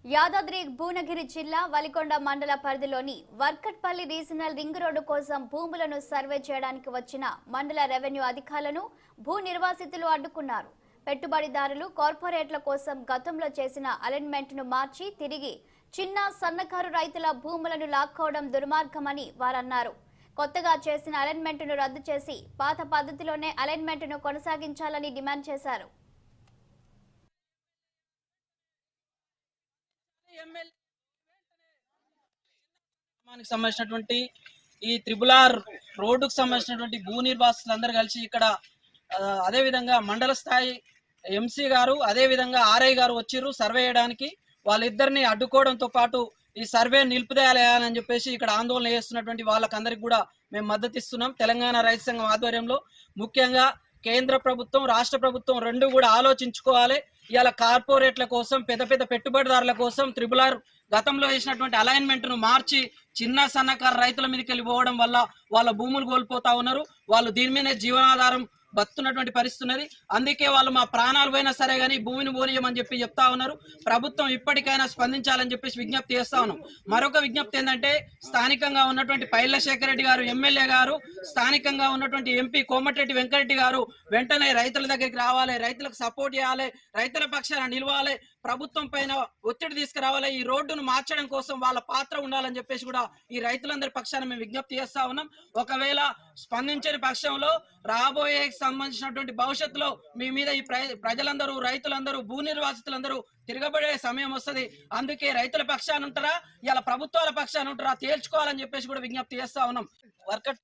యాదాద్రి భువనగిరి జిల్లా వలికొండ మండల పరిధిలోని వర్కట్పల్లి రీజనల్ రింగ్ రోడ్డు కోసం భూములను సర్వే చేయడానికి వచ్చిన మండల రెవెన్యూ అధికారులను భూ నిర్వాసితులు అడ్డుకున్నారు. పెట్టుబడిదారులు కార్పొరేట్ల కోసం గతంలో చేసిన అలైన్మెంట్ ను మార్చి తిరిగి చిన్న సన్నకారు రైతుల భూములను లాక్కోవడం దుర్మార్గమని వారన్నారు. కొత్తగా చేసిన అలైన్మెంట్ ను రద్దు చేసి పాత పద్ధతిలోనే అలైన్మెంట్ ను కొనసాగించాలని డిమాండ్ చేశారు. సంబంధించినటువంటి ఈ త్రిబులార్ రోడ్డుకు సంబంధించినటువంటి భూ నిర్వాసితులందరూ కలిసి ఇక్కడ అదే విధంగా మండల స్థాయి ఎంసీ గారు అదే విధంగా ఆర్ఐ గారు వచ్చిర్రు సర్వే చేయడానికి. వాళ్ళిద్దరిని అడ్డుకోవడంతో పాటు ఈ సర్వే నిలుపుదేయాలని చెప్పేసి ఇక్కడ ఆందోళన చేస్తున్నటువంటి వాళ్ళకందరికి కూడా మేము మద్దతు ఇస్తున్నాం. తెలంగాణ రైతు సంఘం ఆధ్వర్యంలో ముఖ్యంగా కేంద్ర ప్రభుత్వం రాష్ట్ర ప్రభుత్వం రెండు కూడా ఆలోచించుకోవాలి. ఇవాళ కార్పొరేట్ల కోసం పెద్ద పెద్ద పెట్టుబడిదారుల కోసం త్రిబులార్ గతంలో చేసినటువంటి అలైన్మెంట్ ను మార్చి చిన్న సన్నకారు రైతుల మీదకి వెళ్ళిపోవడం వల్ల వాళ్ళ భూములు కోల్పోతా ఉన్నారు. వాళ్ళు దీని మీదే జీవనాధారం బతున్నటువంటి పరిస్థితి ఉన్నది. అందుకే వాళ్ళు మా ప్రాణాలు పోయినా సరే కానీ భూమిని పోనీయమని చెప్పి చెప్తా ఉన్నారు. ప్రభుత్వం ఇప్పటికైనా స్పందించాలని చెప్పేసి విజ్ఞప్తి చేస్తా ఉన్నాం. మరొక విజ్ఞప్తి ఏంటంటే స్థానికంగా ఉన్నటువంటి పైల శేఖర్ రెడ్డి గారు ఎమ్మెల్యే గారు, స్థానికంగా ఉన్నటువంటి ఎంపీ కోమటిరెడ్డి వెంకరెడ్డి గారు వెంటనే రైతుల దగ్గరికి రావాలి, రైతులకు సపోర్ట్ చేయాలి, రైతుల పక్షాన నిలవాలి, ప్రభుత్వం పైన ఒత్తిడి తీసుకురావాలి. ఈ రోడ్డును మార్చడం కోసం వాళ్ళ పాత్ర ఉండాలని చెప్పేసి కూడా ఈ రైతులందరి పక్షాన మేము విజ్ఞప్తి చేస్తా ఉన్నాం. ఒకవేళ స్పందించని పక్షంలో రాబోయే సంబంధించినటువంటి భవిష్యత్తులో మీ మీద ఈ ప్రజలందరూ రైతులందరూ భూ నిర్వాసితులందరూ తిరగబడే సమయం వస్తుంది. అందుకే రైతుల పక్షాన ఉంటారా ఇలా ప్రభుత్వాల పక్షాన ఉంటారా తేల్చుకోవాలని చెప్పేసి కూడా విజ్ఞప్తి చేస్తా ఉన్నాం. వర్కట్